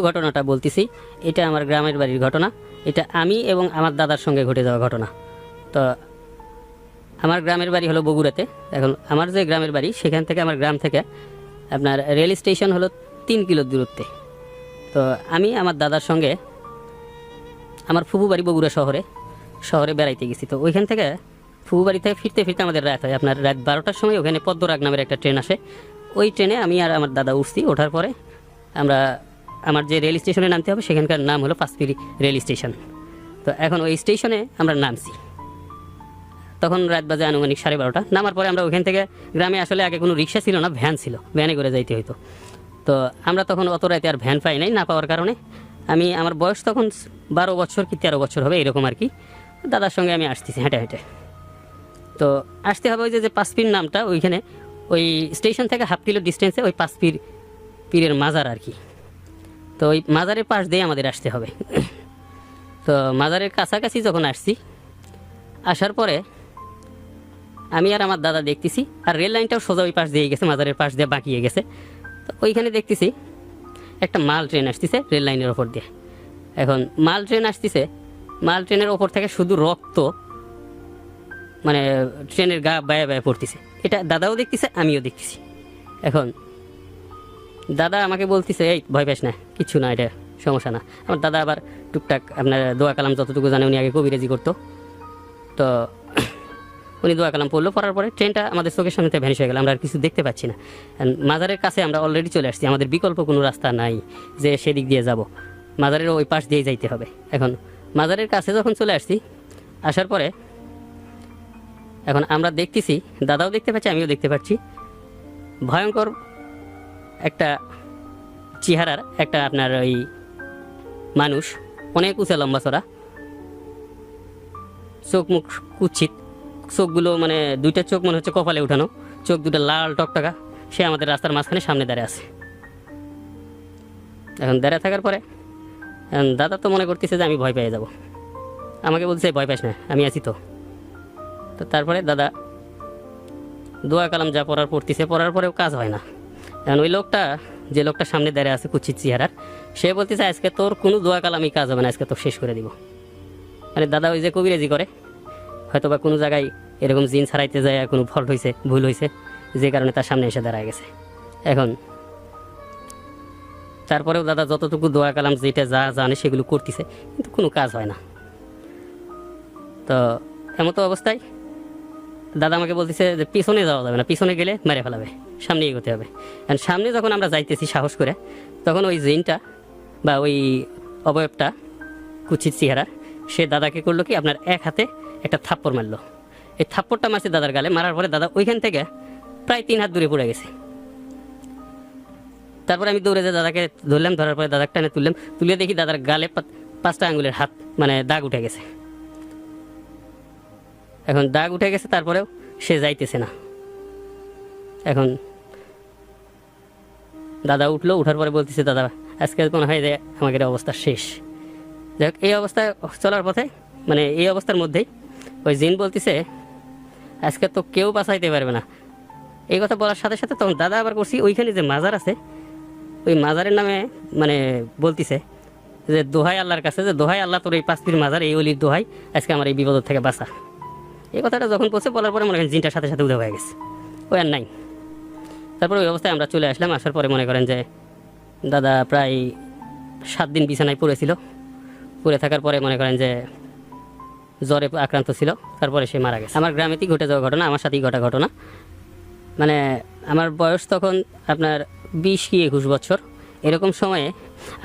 ঘটনাটা বলতেছি, এটা আমার গ্রামের বাড়ির ঘটনা। এটা আমি এবং আমার দাদার সঙ্গে ঘটে যাওয়া ঘটনা। তো আমার গ্রামের বাড়ি হলো বগুড়াতে। এখন আমার যে গ্রামের বাড়ি সেখান থেকে আমার গ্রাম থেকে আপনার রেল স্টেশন হলো 3 কিলো দূরত্বে। তো আমি আমার দাদার সঙ্গে আমার ফুফু বাড়ি বগুড়া শহরে বেড়াইতে গেছি। তো ওইখান থেকে ফুফু বাড়ি থেকে ফিরতে ফিরতে আমাদের রাত হয়। আপনার রাত 12টার সময় ওখানে পদ্মরাগ নামের একটা ট্রেন আসে। ওই ট্রেনে আমি আর আমার দাদা উঠছি। ওঠার পরে আমরা আমার যে রেল স্টেশনে নামতে হবে সেখানকার নাম হলো পাঁচপিরি রেল স্টেশন। তো এখন ওই স্টেশনে আমরা নামছি, তখন রাত বাজে আনুমানিক 12:30। নামার পরে আমরা ওইখান থেকে গ্রামে আসলে আগে কোনো রিক্সা ছিল না, ভ্যান ছিল, ভ্যানে করে যাইতে হইতো। তো আমরা তখন অত রাতে আর ভ্যান পাই নাই, না পাওয়ার কারণে আমার বয়স তখন 12 বছর কি 13 বছর হবে এরকম আর কি। দাদার সঙ্গে আমি আসতেছি হেঁটে হেঁটে। তো আসতে হবে ওই যে পাঁচপির নামটা, ওইখানে ওই স্টেশন থেকে হাফ কিলো ডিস্টেন্সে ওই পীরের মাজার আর কি। তো ওই মাজারের পাশ দিয়ে আমাদের আসতে হবে। তো মাজারের কাছাকাছি যখন আসছি, আসার পরে আমি আর আমার দাদা দেখতেছি, আর রেল লাইনটাও সোজা ওই পাশ দিয়ে গেছে, মাজারের পাশ দিয়ে বাঁকিয়ে গেছে। তো ওইখানে দেখতেছি একটা মাল ট্রেন আসতেছে রেল লাইনের ওপর দিয়ে। এখন মাল ট্রেন আসতেছে, মাল ট্রেনের ওপর থেকে শুধু রক্ত, মানে ট্রেনের গা বায়ে বায়ে পড়তেছে। এটা দাদাও দেখতেছে, আমিও দেখতেছি। এখন দাদা আমাকে বলতেছে, এই ভয় পাস না, কিচ্ছু না, এটা সমস্যা না। আমার দাদা আবার টুকটাক আপনার দোয়া কালাম যতটুকু জানে, উনি আগে কবিরাজি করতো। তো উনি দোয়া কালাম পড়লো, পড়ার পরে ট্রেনটা আমাদের চোখের সামনে থেকে ভ্যানিশ হয়ে গেল। আমরা আর কিছু দেখতে পাচ্ছি না। মাজারের কাছে আমরা অলরেডি চলে আসছি, আমাদের বিকল্প কোনো রাস্তা নাই যে সেদিক দিয়ে যাব, মাজারের ওই পাশ দিয়ে যাইতে হবে। এখন মাজারের কাছে যখন চলে আসছি, আসার পরে এখন আমরা দেখতেছি, দাদাও দেখতে পাচ্ছি, আমিও দেখতে পাচ্ছি, ভয়ঙ্কর একটা চেহারার একটা আপনার ওই মানুষ, অনেক উঁচা লম্বা চড়া, চোখ মুখ কুচ্ছিত, চোখগুলো মানে দুইটা চোখ মনে হচ্ছে কপালে উঠানো, চোখ দুটো লাল টকটকা। সে আমাদের রাস্তার মাঝখানে সামনে দাঁড়িয়ে আছে। এখন দাঁড়িয়ে থাকার পরে দাদা তো মনে করতেছে যে আমি ভয় পেয়ে যাব, আমাকে বলছে ভয় পাস না, আমি আছি তো। তো তারপরে দাদা দোয়া কালাম যা পড়তেছে, পড়ার পরেও কাজ হয় না। এখন ওই লোকটা, যে লোকটা সামনে দাঁড়িয়ে আছে কুচ্ছিত চেহারার, সে বলতেছে আজকে তোর কোনো দোয়া কালামই কাজ হবে না, আজকে তোর শেষ করে দিব। মানে দাদা ওই যে কবিরাজি করে, হয়তো বা কোনো জায়গায় এরকম জিন ছাড়াইতে যায়, কোনো ফল্ট হয়েছে, ভুল হয়েছে, যে কারণে তার সামনে এসে দাঁড়ায় গেছে। এখন তারপরেও দাদা যতটুকু দোয়া কালাম যেটা যা জানে সেগুলো করতেছে, কিন্তু কোনো কাজ হয় না। তো এমতো অবস্থায় দাদা আমাকে বলতেছে যে পিছনে যাওয়া যাবে না, পিছনে গেলে মেরে ফেলাবে, সামনে এগোতে হবে। আর সামনে যখন আমরা যাইতেছি সাহস করে, তখন ওই জিনটা বা ওই অবয়বটা কুচিত চেহারা, সে দাদাকে করলো কি, আপনার এক হাতে একটা থাপ্পড় মারলো। এই থাপ্পড়টা মারছে দাদার গালে, মারার পরে দাদা ওইখান থেকে প্রায় 3 হাত দূরে পড়ে গেছে। তারপরে আমি দৌড়ে যে দাদাকে ধরলাম, ধরার পরে দাদাকে টানে তুলে দেখি দাদার গালে 5টা আঙ্গুলের হাত মানে দাগ উঠে গেছে। এখন দাগ উঠে গেছে, তারপরেও সে যাইতেছে না। এখন দাদা উঠলো, উঠার পরে বলতেছে দাদা আজকে মনে হয় যে আমাদের অবস্থা শেষ। যাই হোক, এই অবস্থায় চলার পথে মানে এই অবস্থার মধ্যেই ওই জিন বলতেছে আজকে তো কেউ বাঁচাইতে পারবে না। এই কথা বলার সাথে সাথে তখন দাদা আবার করছি, ওইখানে যে মাজার আছে, ওই মাজারের নামে মানে বলতেছে যে দোহাই আল্লাহর কাছে, যে দোহাই আল্লাহ তোর এই পাঁচপির মাজার, এই অলির দোহাই, আজকে আমার এই বিপদ থেকে বাঁচা। এই কথাটা যখন বলছে, বলার পরে মনে করেন জিনটার সাথে সাথে উদয় হয়ে গেছে, ওই আর নাই। তারপরে ওই অবস্থায় আমরা চলে আসলাম। আসার পরে মনে করেন যে দাদা প্রায় 7 দিন বিছানায় পড়েছিল। পড়ে থাকার পরে মনে করেন যে জ্বরে আক্রান্ত ছিল, তারপরে সে মারা গেছে। আমার গ্রামেতেই ঘটে যাওয়া ঘটনা, আমার সাথেই ঘটা ঘটনা। মানে আমার বয়স তখন আপনার 20 কি 21 বছর এরকম সময়ে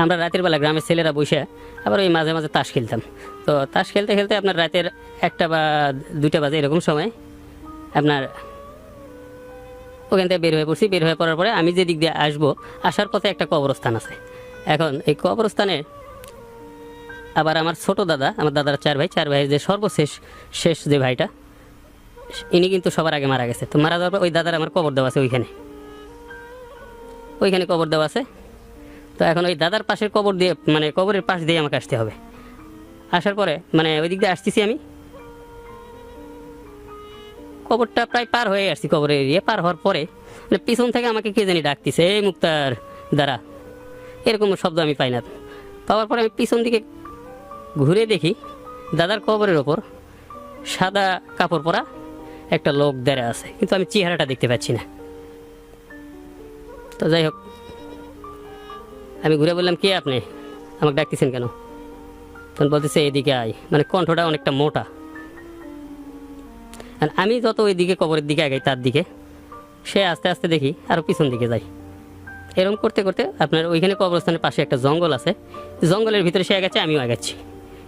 আমরা রাতের বেলা গ্রামের ছেলেরা বসে আবার ওই মাঝে মাঝে তাস খেলতাম। তো তাস খেলতে খেলতে আপনার রাতের 1টা বা 2টা বাজে এরকম সময় আপনার ওখান থেকে বের হয়ে পড়ছি। বের হয়ে পড়ার পরে আমি যে দিক দিয়ে আসবো, আসার পথে একটা কবরস্থান আছে। এখন এই কবরস্থানে আবার আমার ছোট দাদা, আমার দাদার 4 ভাই, যে শেষ যে ভাইটা, ইনি কিন্তু সবার আগে মারা গেছে। তো মারা যাওয়ার পর ওই দাদার আমার কবর দেওয়া আছে, ওইখানে কবর দেওয়া আছে। তো এখন ওই দাদার পাশের কবর দিয়ে, মানে কবরের পাশ দিয়ে আমাকে আসতে হবে। আসার পরে মানে ওই দিক দিয়ে আসতেছি আমি, কবরটা প্রায় পার হয়ে আসছি, কবরের এরিয়া পার হওয়ার পরে মানে পিছন থেকে আমাকে কে জানি ডাকতেছে, এই মুক্তার দাঁড়া। এরকম শব্দ আমি পাই না। পাওয়ার পরে আমি পিছন দিকে ঘুরে দেখি দাদার কবরের ওপর সাদা কাপড় পরা একটা লোক দাঁড়িয়ে আছে, কিন্তু আমি চেহারাটা দেখতে পাচ্ছি না। তো যাই হোক, আমি ঘুরে বললাম, কে আপনি, আমাকে ডাকতেছেন কেন? তখন বলতেছে এদিকে আয়, মানে কণ্ঠটা অনেকটা মোটা। আর আমি যত ওই দিকে কবরের দিকে আগাই তার দিকে, সে আস্তে আস্তে দেখি আরও পিছন দিকে যাই। এরকম করতে করতে আপনার ওইখানে কবরস্থানের পাশে একটা জঙ্গল আছে, জঙ্গলের ভিতরে সে আগাচ্ছে, আমিও আগাচ্ছি।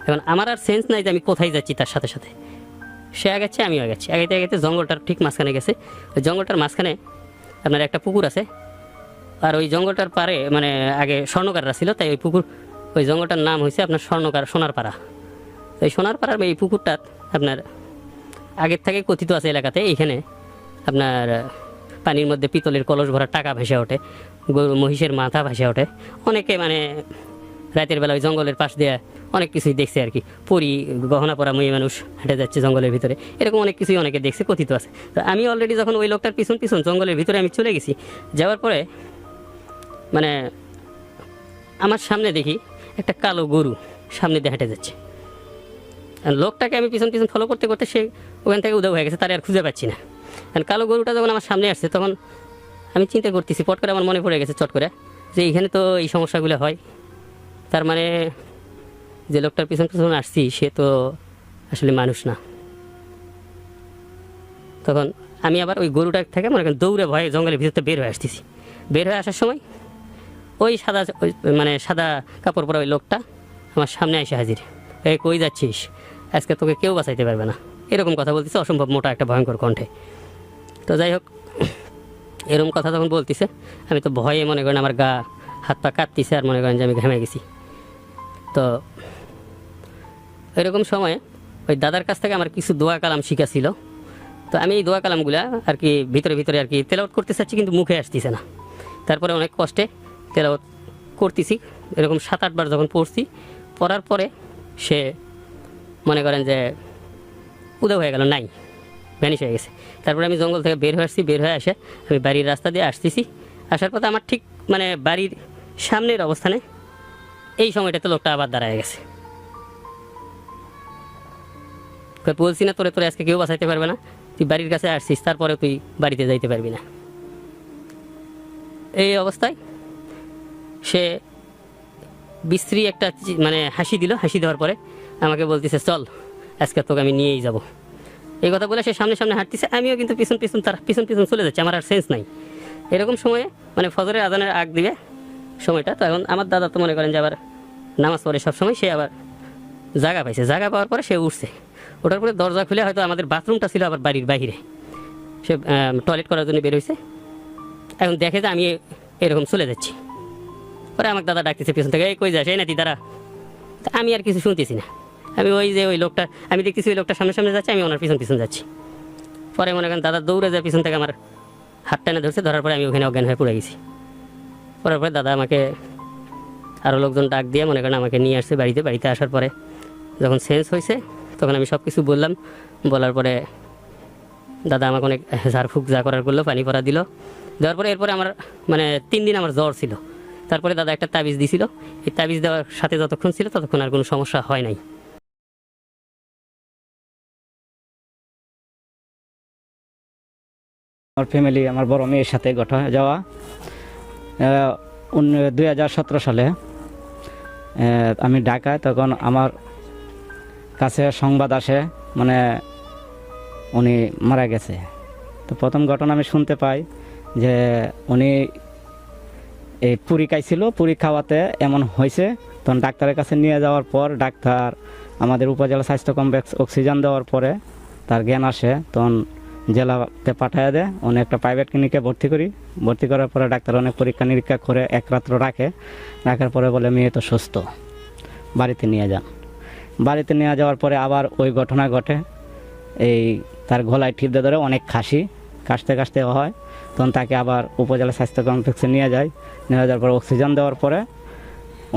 এখন আমার আর সেন্স নাই যে আমি কোথায় যাচ্ছি, তার সাথে সাথে সে আগাচ্ছে, আমিও আগাচ্ছি। আগাইতে আগাইতে জঙ্গলটার ঠিক মাঝখানে গেছে। ওই জঙ্গলটার মাঝখানে আপনার একটা পুকুর আছে, আর ওই জঙ্গলটার পারে মানে আগে স্বর্ণকাররা ছিল, তাই ওই পুকুর, ওই জঙ্গলটার নাম হয়েছে আপনার সোনারপাড়া। এই সোনারপাড়ার এই পুকুরটা আপনার আগের থেকে কথিত আছে এলাকাতে, এইখানে আপনার পানির মধ্যে পিতলের কলস ভরা টাকা ভেসে ওঠে, গরু মহিষের মাথা ভেসে ওঠে। অনেকে মানে রাতের বেলা ওই জঙ্গলের পাশ দিয়ে অনেক কিছুই দেখছে আর কি, পরি গহনা পরা মেয়ে মানুষ হেঁটে যাচ্ছে জঙ্গলের ভিতরে, এরকম অনেক কিছুই অনেকে দেখছে, কথিত আছে। তো আমি অলরেডি যখন ওই লোকটার পিছন পিছন জঙ্গলের ভিতরে আমি চলে গেছি, যাওয়ার পরে মানে আমার সামনে দেখি একটা কালো গরু সামনে দিয়ে হেঁটে যাচ্ছে। আর লোকটাকে আমি পিছন পিছন ফলো করতে করতে সে ওখান থেকে উধাও হয়ে গেছে, তার আর খুঁজে পাচ্ছি না। আর কালো গরুটা যখন আমার সামনে আসছে, তখন আমি চিন্তা করতেছি, পট করে আমার মনে পড়ে গেছে চট করে যে এইখানে তো এই সমস্যাগুলো হয়। তার মানে যে লোকটার পিছন পিছন আসছি সে তো আসলে মানুষ না। তখন আমি আবার ওই গরুটার থেকে মনে করেন দৌড়ে ভয়ে জঙ্গলের ভিতরতে বের হয়ে আসতেছি। বের হয়ে আসার সময় ওই মানে সাদা কাপড় পরা ওই লোকটা আমার সামনে এসে হাজির। এই কই যাচ্ছিস, আজকে তোকে কেউ বাঁচাইতে পারবে না, এরকম কথা বলতেছে অসম্ভব মোটা একটা ভয়ঙ্কর কণ্ঠে। তো যাই হোক, এরকম কথা যখন বলতেছে, আমি তো ভয়ে মনে করেন আমার গা হাত পা কাঁপতেছে, আর মনে করেন যে আমি ঘেমে গেছি। তো এরকম সময়ে ওই দাদার কাছ থেকে আমার কিছু দোয়া কালাম শিখা ছিল। তো আমি এই দোয়া কালামগুলা আর কি ভিতরে ভিতরে আর কি তেলাওয়াত করতে চাচ্ছি, কিন্তু মুখে আসতেছে না। তারপরে অনেক কষ্টে তেলাওয়াত করতেছি, এরকম 7-8 বার যখন পড়ছি, পড়ার পরে সে মনে করেন যে উদয় হয়ে গেল, নাই, ভ্যানিশ হয়ে গেছে। তারপরে আমি জঙ্গল থেকে বের হয়ে আসছি, বের হয়ে আসে আমি বাড়ির রাস্তা দিয়ে আসতেছি। আসার পথে আমার ঠিক মানে বাড়ির সামনের অবস্থানে এই সময়টাতে লোকটা আবার দাঁড়ায় গেছে। বলছি না তোরে আজকে কেউ বাঁচাইতে পারবে না, তুই বাড়ির কাছে আসছিস, তারপরে তুই বাড়িতে যাইতে পারবি না। এই অবস্থায় সে বিশ্রী একটা মানে হাসি দিল। হাসি দেওয়ার পরে আমাকে বলতেছে, চল আজকে তোকে আমি নিয়েই যাব। এই কথা বলে সে সামনে সামনে হাঁটতেছে, আমিও কিন্তু পিছন পিছন তার পিছন পিছন চলে যাচ্ছে। আমার আর সেন্স নাই। এরকম সময়ে মানে ফজরের আজানের আগ দিবে সময়টা, তখন আমার দাদা তো মনে করেন যে আবার নামাজ পড়ে সবসময়, সে আবার জায়গা পাইছে। জায়গা পাওয়ার পরে সে উঠছে। ওঠার পরে দরজা খুলে, হয়তো আমাদের বাথরুমটা ছিল আবার বাড়ির বাইরে, সে টয়লেট করার জন্য বের হয়েছে। এখন দেখে যে আমি এরকম চলে যাচ্ছি। পরে আমার দাদা ডাকতেছে পিছন থেকে, এই কই যাস, এই নাতি দাঁড়া। আমি আর কিছু শুনতেছি না। আমি ওই যে ওই লোকটা, আমি দেখতেছি ওই লোকটা সামনে সামনে যাচ্ছে, আমি ওনার পিছন পিছন যাচ্ছি। পরে মনে করেন দাদা দৌড়ে যায় পিছন থেকে, আমার হাত টানে ধরছে। ধরার পরে আমি ওখানে অজ্ঞান হয়ে পড়ে গেছি। পরে দাদা আমাকে আরও লোকজন ডাক দিয়ে মনে করেন আমাকে নিয়ে আসছে বাড়িতে। বাড়িতে আসার পরে যখন সেন্স হয়েছে, তখন আমি সব কিছু বললাম। বলার পরে দাদা আমাকে অনেক ঝাড়ফুঁক যা করার করলো, পানি পরা দিল। দেওয়ার পরে এরপরে আমার মানে 3 দিন আমার জ্বর ছিল। তারপরে দাদা একটা তাবিজ দিছিল। এই তাবিজ দেওয়ার সাথে যতক্ষণ ছিল ততক্ষণ আর কোনো সমস্যা হয় নাই। আমার ফ্যামিলি, আমার বড় মেয়ের সাথে ঘটে যাওয়া 2017 সালে আমি ঢাকায়, তখন আমার কাছে সংবাদ আসে মানে উনি মারা গেছে। তো প্রথম ঘটনা আমি শুনতে পাই যে উনি এই পুরি খাইছিল, পুরি খাওয়াতে এমন হয়েছে। তখন ডাক্তারের কাছে নিয়ে যাওয়ার পর ডাক্তার আমাদের উপজেলা স্বাস্থ্য কমপ্লেক্স অক্সিজেন দেওয়ার পরে তার জ্ঞান আসে। তখন জেলাতে পাঠিয়ে দেয়, উনি একটা প্রাইভেট ক্লিনিকে ভর্তি করার পরে ডাক্তার অনেক পরীক্ষা নিরীক্ষা করে 1 রাত্র রাখার পরে বলে মেয়ে তো সুস্থ, বাড়িতে নিয়ে যান। বাড়িতে নিয়ে যাওয়ার পরে আবার ওই ঘটনা ঘটে। এই তার গলায় টিপতে ধরে অনেক কাশতে হয়। তখন তাকে আবার উপজেলা স্বাস্থ্য কমপ্লেক্সে নিয়ে যাওয়ার পর অক্সিজেন দেওয়ার পরে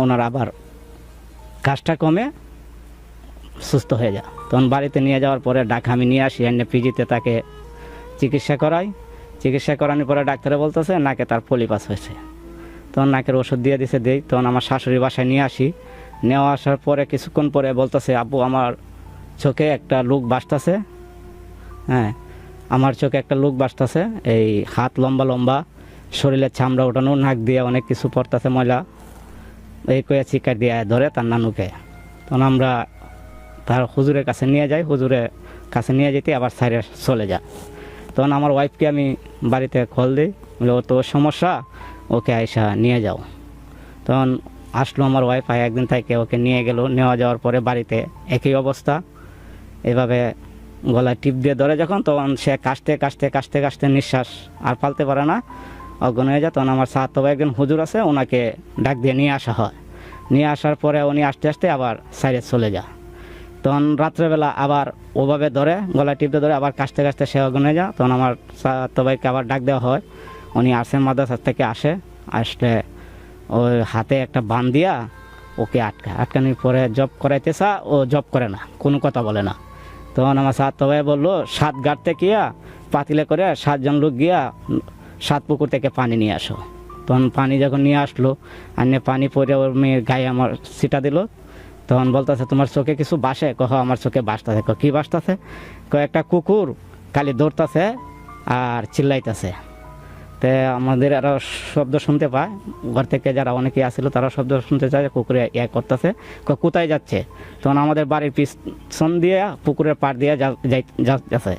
ওনার আবার কাশটা কমে সুস্থ হয়ে যায়। তখন বাড়িতে নিয়ে যাওয়ার পরে ঢাকা আমি নিয়ে আসি, এনে পিজিতে তাকে চিকিৎসা করানোর পরে ডাক্তারে বলতেছে নাকে তার পলিপাস হয়েছে। তখন নাকের ওষুধ দিয়ে দিছে দেই, তখন আমার শাশুড়ি বাসায় নিয়ে আসি। নেওয়া আসার পরে কিছুক্ষণ পরে বলতেছে, আব্বু আমার চোখে একটা লোক বাসতেছে। হ্যাঁ, আমার চোখে একটা লোক বাসতেছে, এই হাত লম্বা লম্বা, শরীরের চামড়া ওঠানো, নাক দিয়ে অনেক কিছু পড়তেছে ময়লা, এই কয়ে চিকার দিয়ে ধরে তার নানুকে। তখন আমরা তার হুজুরের কাছে নিয়ে যাই, হুজুরের কাছে নিয়ে যেতে আবার সাইডে চলে যায়। তখন আমার ওয়াইফকে আমি বাড়িতে কল দিই, বলে ও তো সমস্যা, ওকে আয়সা নিয়ে যাও। তখন আসলো আমার ওয়াইফ, একদিন থেকে ওকে নিয়ে গেল। নেওয়া যাওয়ার পরে বাড়িতে একই অবস্থা, এভাবে গলায় টিপ দিয়ে ধরে যখন, তখন সে কাশতে কাশতে কাশতে কাশতে নিঃশ্বাস আর পালতে পারে না, অজ্ঞান হয়ে যায়। তখন আমার সাথে একজন হুজুর আছে, ওনাকে ডাক দিয়ে নিয়ে আসা হয়। নিয়ে আসার পরে উনি আস্তে আস্তে আবার সাইডে চলে যায়। তখন রাত্রেবেলা আবার ওভাবে ধরে গলায় টিপ দিয়ে ধরে আবার কাশতে কাশতে সে অজ্ঞান হয়ে যায়। তখন আমার সাথে ভাইকে আবার ডাক দেওয়া হয়। উনি আসে, মাদ্রাসা থেকে আসলে ওই হাতে একটা বান দিয়া ওকে আটকানোর পরে জব করাইতে চা, ও জব করে না, কোনো কথা বলে না। তখন আমার সাত ভাই বললো, 7 গাড়তে গিয়া পাতিলে করে 7 জন লোক গিয়া 7 পুকুর থেকে পানি নিয়ে আসো। তখন পানি যখন নিয়ে আসলো, আর পানি পরে ওর মেয়ের গায়ে আমার ছিটা দিল। তখন বলতেছে, তোমার চোখে কিছু বাসে? কহ আমার চোখে বাসতেছে। কী বাসতেছে? একটা কুকুর খালি দৌড়তেছে আর চিল্লাইতেছে। তে আমাদের আরও শব্দ শুনতে পায়, ঘর থেকে যারা অনেকেই আসছিল তারা শব্দ শুনতে চায়, কুকুরে করতেছে। কোথায় যাচ্ছে? তখন আমাদের বাড়ির পিছন দিয়ে পুকুরের পাড় দিয়ে যাচ্ছে।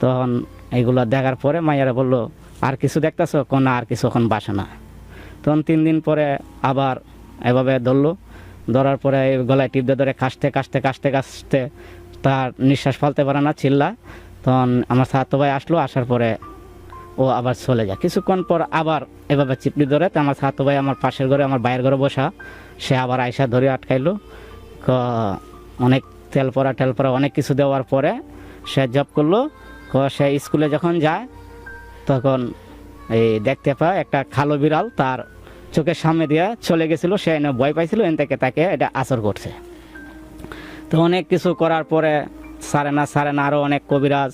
তখন এইগুলো দেখার পরে মাইয়ারা বললো, আর কিছু দেখতেছো? না, আর কিছু এখন বাসে না। তখন 3 দিন পরে আবার এভাবে ধরলো। ধরার পরে গলায় টিপ দিয়ে ধরে কাশতে কাশতে কাশতে কাশতে তার নিঃশ্বাস ফেলতে পারে না, চিল্লা। তখন আমার ছাত্র ভাই আসলো, আসার পরে ও আবার চলে যায়। কিছুক্ষণ পর আবার এভাবে চিপড়ি ধরে, তো আমার ছাত্র ভাই আমার পাশের ঘরে, আমার বাইরের ঘরে বসা, সে আবার আয়সা ধরে আটকাইলো। অনেক তেল পরা অনেক কিছু দেওয়ার পরে সে জব করলো। সে স্কুলে যখন যায় তখন এই দেখতে পায় একটা কালো বিড়াল তার চোখের সামনে দিয়ে চলে গেছিলো। সে এনে ভয় পাইছিল, এন থেকে তাকে এটা আসর করছে। তো অনেক কিছু করার পরে সারে না, আরও অনেক কবিরাজ,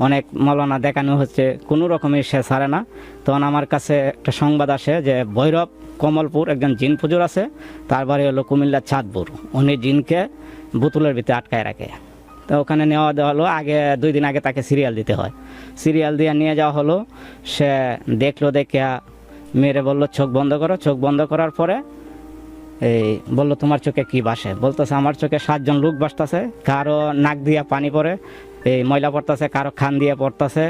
অনেক মৌলানা দেখানো হচ্ছে, কোনো রকমের সে সারে না। তখন আমার কাছে একটা সংবাদ আসে যে ভৈরব কমলপুর একজন জিন পুজোর আছে, তার বাড়ি হলো কুমিল্লার চাঁদপুর। উনি জিনকে বোতলের ভিতরে আটকায় রাখে। তো ওখানে নেওয়া দেওয়া হলো। আগে 2 দিন আগে তাকে সিরিয়াল দিতে হয়। সিরিয়াল দিয়ে নিয়ে যাওয়া হলো। সে দেখলো, দেখে মেয়েরে বললো চোখ বন্ধ করো। চোখ বন্ধ করার পরে এই বললো, তোমার চোখে কি বাসে? বলতেছে, আমার চোখে 7 জন লোক বাসতেছে, কারো নাক দিয়া পানি পড়ে, এই ময়লা পড়তেছে, কারো খান দিয়ে পড়তেছে,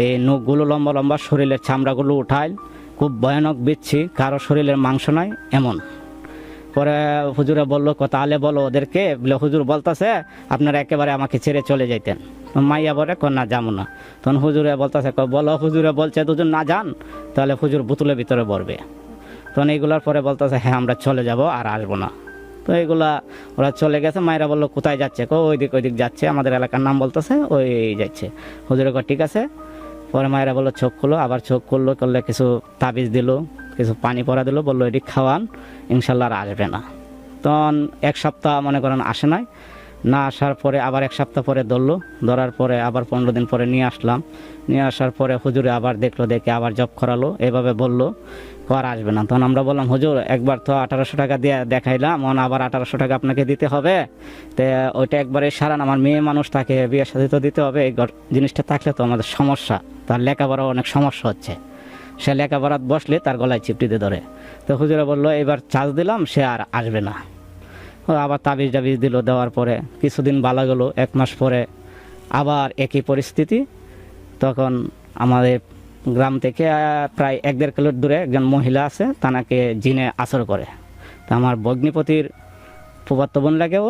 এই নখগুলো লম্বা লম্বা, শরীরের চামড়াগুলো উঠায়, খুব ভয়ানক বিচ্ছি, কারো শরীরের মাংস নাই, এমন। পরে হুজুরে বললো, তাহলে বলো ওদেরকে। বলে হুজুর বলতেছে আপনারা একেবারে আমাকে ছেড়ে চলে যাইতেন। মাইয়া বলে, না যাবো না। তখন হুজুরে বলতেছে, বলো হুজুরে বলছে দুজন না যান, তাহলে হুজুর বোতলের ভিতরে ভরবে। তখন এইগুলার পরে বলতেছে, হ্যাঁ আমরা চলে যাব, আর আসবো না। তো এইগুলা ওরা চলে গেছে। মায়েরা বললো, কোথায় যাচ্ছে? ওইদিক যাচ্ছে, আমাদের এলাকার নাম বলতেছে, ওই যাচ্ছে। হুজুরে ঠিক আছে। পরে মায়েরা বললো চোখ খুলো। আবার চোখ করলে কিছু তাবিজ দিল, কিছু পানি পরা দিল, বললো এটি খাওয়ান, ইনশাল্লাহ আর আসবে না। তখন 1 সপ্তাহ মনে করেন আসে নাই। না আসার পরে আবার 1 সপ্তাহ পরে ধরার পরে আবার 15 দিন পরে নিয়ে আসলাম। নিয়ে আসার পরে হুজুরে আবার দেখলো, দেখে আবার জব করালো, এভাবে বললো আর আসবে না। তখন আমরা বললাম, হুজুর একবার তো 1800 টাকা দিয়ে দেখাইলাম, আবার 1800 টাকা আপনাকে দিতে হবে। তো ওইটা একবারে সারান, আমার মেয়ে মানুষ তাকে বিয়ের সাথে তো দিতে হবে। এই জিনিসটা থাকলে তো আমাদের সমস্যা, তার লেখাপড়া অনেক সমস্যা হচ্ছে। সে লেখাপড়াত বসলে তার গলায় চিপটিতে ধরে। তো হুজুরে বললো, এবার চার্জ দিলাম, সে আর আসবে না। আবার তাবিজ দিল। দেওয়ার পরে কিছুদিন ভালো গেল। 1 মাস পরে আবার একই পরিস্থিতি। তখন আমাদের গ্রাম থেকে প্রায় 1-1.5 কিলো দূরে একজন মহিলা আছে, তাকে জিনে আসর করে। তা আমার ভগ্নিপতির ফুফাতো বোন লাগেও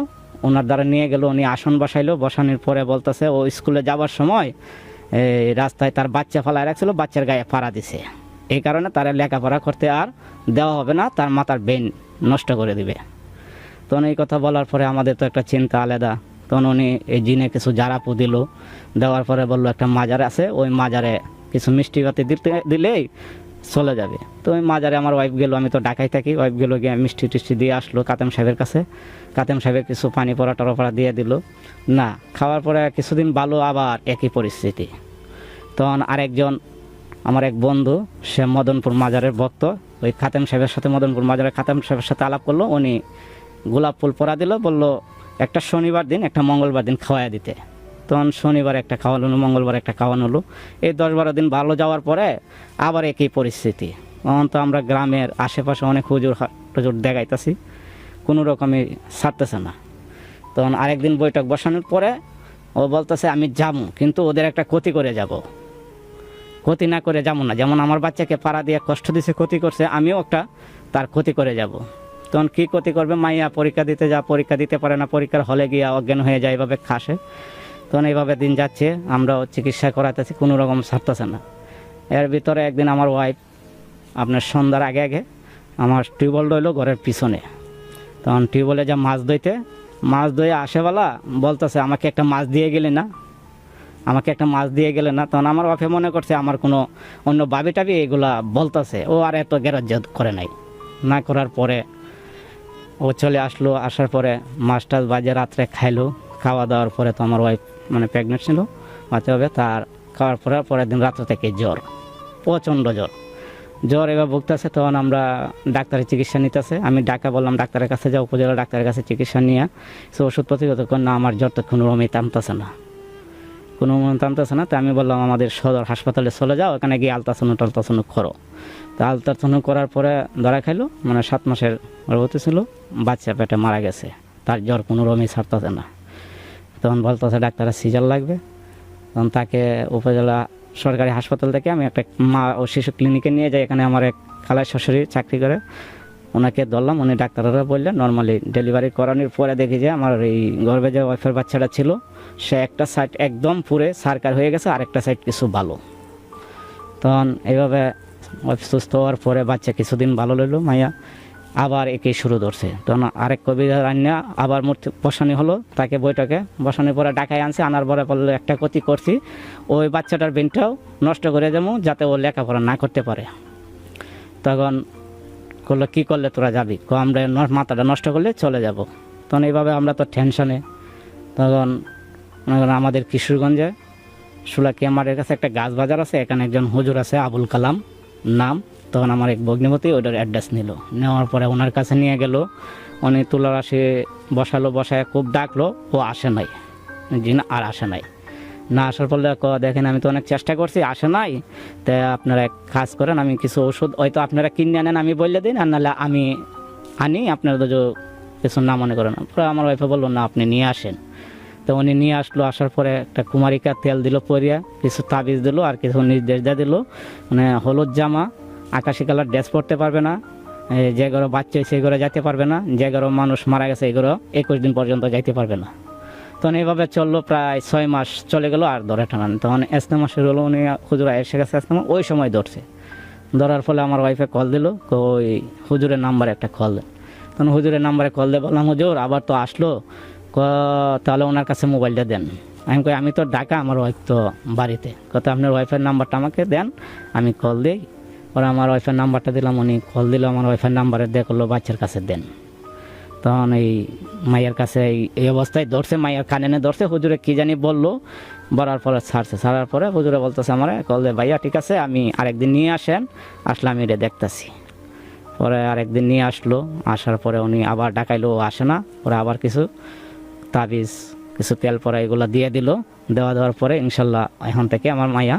ওনার দ্বারা নিয়ে গেল। উনি আসন বসাইলো। বসানোর পরে বলতেছে, ও স্কুলে যাবার সময় এই রাস্তায় তার বাচ্চা ফেলায় রাখছিল, বাচ্চার গায়ে পাড়া দিছে, এই কারণে তারা লেখাপড়া করতে আর দেওয়া হবে না, তার মাথার ব্রেন নষ্ট করে দিবে। তখন এই কথা বলার পরে আমাদের তো একটা চিন্তা আলাদা। তখন উনি এই জিনে কিছু জারাপু দিল। দেওয়ার পরে বললো, একটা মাজার আছে, ওই মাজারে কিছু মিষ্টি বাতি দিলেই চলে যাবে। তো ওই মাজারে আমার ওয়াইফ গেল, আমি তো ঢাকায় থাকি, ওয়াইফ গেলো গিয়ে মিষ্টি টিষ্টি দিয়ে আসলো কাতেম সাহেবের কাছে। কাতেম সাহেবের কিছু পানি পড়া টরা দিয়ে দিল। না, খাওয়ার পরে কিছুদিন ভালো, আবার একই পরিস্থিতি। তখন আরেকজন আমার এক বন্ধু, সে মদনপুর মাজারের ভক্ত, ওই খাতেম সাহেবের সাথে মদনপুর মাজারের খাতেম সাহেবের সাথে আলাপ করলো, উনি গোলাপ ফুল পরা দিল, বললো একটা শনিবার দিন একটা মঙ্গলবার দিন খাওয়াই দিতে। তখন শনিবার একটা খাওয়ানো হলো, মঙ্গলবার একটা খাওয়ানো হলো। এই 10-12 দিন ভালো যাওয়ার পরে আবার একই পরিস্থিতি। তখন তো আমরা গ্রামের আশেপাশে অনেক হুজুর টুজুর দেখাইতেছি, কোনো রকমই ছাড়তেছে না। তখন আরেকদিন বৈঠক বসানোর পরে ও বলতেছে আমি যাবো, কিন্তু ওদের একটা ক্ষতি করে যাব, ক্ষতি না করে যাবো না। যেমন আমার বাচ্চাকে পাড়া দিয়ে কষ্ট দিছে, ক্ষতি করছে, আমিও একটা তার ক্ষতি করে যাব। তখন কী ক্ষতি করবে, মাইয়া পরীক্ষা দিতে পরীক্ষা দিতে পারে না, পরীক্ষার হলে গিয়া অজ্ঞান হয়ে যায়, এভাবে খাসে। তখন এইভাবে দিন যাচ্ছে, আমরাও চিকিৎসা করাতেছি, কোনো রকম ছাড়তেছে না। এর ভিতরে একদিন আমার ওয়াইফ আপনার সন্ধ্যার আগে আগে আমার টিউবওয়েল রইলো ঘরের পিছনে, তখন টিউবওয়েলে যা মাছ ধুয়ে আসেবেলা বলতেছে আমাকে একটা মাছ দিয়ে গেলে না, আমাকে একটা মাছ দিয়ে গেলে না। তখন আমার ওয়াইফে মনে করছে আমার কোনো অন্য বাবি টাবি এগুলা বলতেছে, ও আর এত গ্যারাজ্য করে নাই। না করার পরে ও চলে আসলো, আসার পরে মাছ টাছ বাজে রাত্রে খাইলো। খাওয়া দাওয়ার পরে তো আমার ওয়াইফ মানে প্রেগনেন্ট ছিল, বাচ্চা হবে, তার খাওয়ার পরে পরের দিন রাত্রে থেকে জ্বর, প্রচণ্ড জ্বর এবার ভুগতেছে। তখন আমরা ডাক্তারের চিকিৎসা নিতেছে, আমি ডাকা বললাম ডাক্তারের কাছে যাও, উপজেলা ডাক্তারের কাছে চিকিৎসা নিয়ে সে ওষুধ প্রতিরোধ না, আমার জ্বর তো কোনো রকমই টানতেছে না, কোনো টানতেছে না। তো আমি বললাম আমাদের সদর হাসপাতালে চলে যাও, ওখানে গিয়ে আলট্রাসাউন্ড করো। তো আলট্রাসাউন্ড করার পরে ধরা খাইলো, মানে 7 মাসের গর্ভবতী ছিল, বাচ্চা পেটে মারা গেছে, তার জ্বর কোনো রকমই ছাড়তেছে না। তখন বলতেছে ডাক্তারের সিজার লাগবে। তখন তাকে উপজেলা সরকারি হাসপাতাল থেকে আমি একটা মা ও শিশু ক্লিনিকে নিয়ে যাই, এখানে আমার এক খালার শাশুড়ি চাকরি করে, ওনাকে ধরলাম। উনি ডাক্তাররা বললেন নর্মালি ডেলিভারি করানোর পরে দেখি যে আমার এই গর্ভে যে ওয়াইফের বাচ্চাটা ছিল সে একটা সাইড একদম পুরে সার্কার হয়ে গেছে, আরেকটা সাইড কিছু ভালো। তখন এইভাবে সুস্থ হওয়ার পরে বাচ্চা কিছুদিন ভালো লইলো, মাইয়া আবার একেই শুরু ধরছে। তখন আরেক কবিরা রান্না আবার মূর্তি বসানি হলো, তাকে বৈঠকে বসানোর পরে ডাকায় আনছে, আনার পরে বললো একটা ক্ষতি করছি, ওই বাচ্চাটার ব্রেনটাও নষ্ট করে যাবো যাতে ও লেখাপড়া না করতে পারে। তখন করলো কী করলে তোরা যাবি, আমরা মাথাটা নষ্ট করলে চলে যাব। তখন এইভাবে আমরা তো টেনশনে। তখন আমাদের কিশোরগঞ্জে সুলাকিয়া মাঠের কাছে একটা গাছ বাজার আছে, এখানে একজন হুজুর আছে আবুল কালাম নাম। তখন আমার এক ভগ্নিপতি ওটার অ্যাড্রেস নিল, নেওয়ার পরে ওনার কাছে নিয়ে গেল, উনি তুলার আসে বসালো, বসায় খুব ডাকলো, ও আসে নাই, জিন আর আসে নাই। না আসার ফলে দেখেন আমি তো অনেক চেষ্টা করছি, আসে নাই, তাই আপনারা এক কাজ করেন, আমি কিছু ওষুধ হয়তো আপনারা কিনে আনেন, আমি বললে দিন, আর নাহলে আমি আনি, আপনারা তো কিছু না মনে করেন। পরে আমার ওয়াইফে বললো না আপনি নিয়ে আসেন। তো উনি নিয়ে আসলো, আসার পরে একটা কুমারিকা তেল দিল পরিয়া, কিছু তাবিজ দিল, আর কিছু নির্দেশ দিয়ে দিল, মানে হলুদ জামা, আকাশি কালার ড্রেস পরতে পারবে না, যে ঘরে বাচ্চা হয়েছে এই ঘরে যাইতে পারবে না, যে ঘরে মানুষ মারা গেছে এই ঘরে 21 দিন পর্যন্ত যাইতে পারবে না। তখন এইভাবে চললো, প্রায় 6 মাস চলে গেলো, আর ধরে টানান। তখন ইজতেমা শুরু হলো, উনি হুজুরা এসে গেছে ইজতেমা, ওই সময় ধরছে। ধরার ফলে আমার ওয়াইফে কল দিল, ওই হুজুরের নাম্বারে একটা কল দেন। তখন হুজুরের নাম্বারে কল দিয়ে বললাম হুজুর আবার তো আসলো, তাহলে ওনার কাছে মোবাইলটা দেন। আমি কই আমি তো ঢাকা, আমার ওয়াইফ তো বাড়িতে, কত আপনার ওয়াইফের নাম্বারটা আমাকে দেন, আমি কল দিই। ওরা আমার ওয়াইফের নাম্বারটা দিলাম, উনি কল দিল, আমার ওয়াইফের নাম্বারে দিয়ে করলো বাচ্চার কাছে দেন। তখন এই মাইয়ার কাছে এই অবস্থায় ধরছে, মাইয়ার কানে ধরছে, হুজুরে কী জানি বললো, বলার পরে ছাড়ার পরে হুজুরে বলতেছে আমার কল দে ভাইয়া ঠিক আছে, আমি আরেকদিন নিয়ে আসেন, আসলে আমি এটা দেখতেছি। পরে আরেকদিন নিয়ে আসলো, আসার পরে উনি আবার ডাকাইলো, আসে না। পরে আবার কিছু তাবিজ, কিছু তেল পরা এগুলো দিয়ে দিল, দেওয়ার পরে ইনশাল্লাহ এখন থেকে আমার মাইয়া